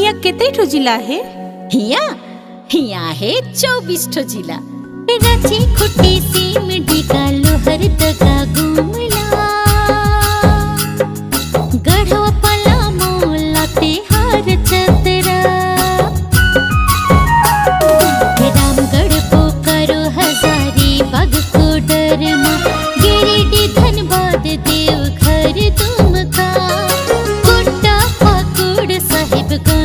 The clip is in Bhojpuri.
हिया केते ठो जिला है? हिया हिया है 24 ठो जिला। रांची खुटी सीमडी का लोहर दगा गुमला गढ़वा पलामू लातेहार चतरा रामगढ़ बोकारो हजारीबाग कोडरमा गिरिडीह धनबाद देवघर दुमका गोड्डा पाकुड़ साहिबगंज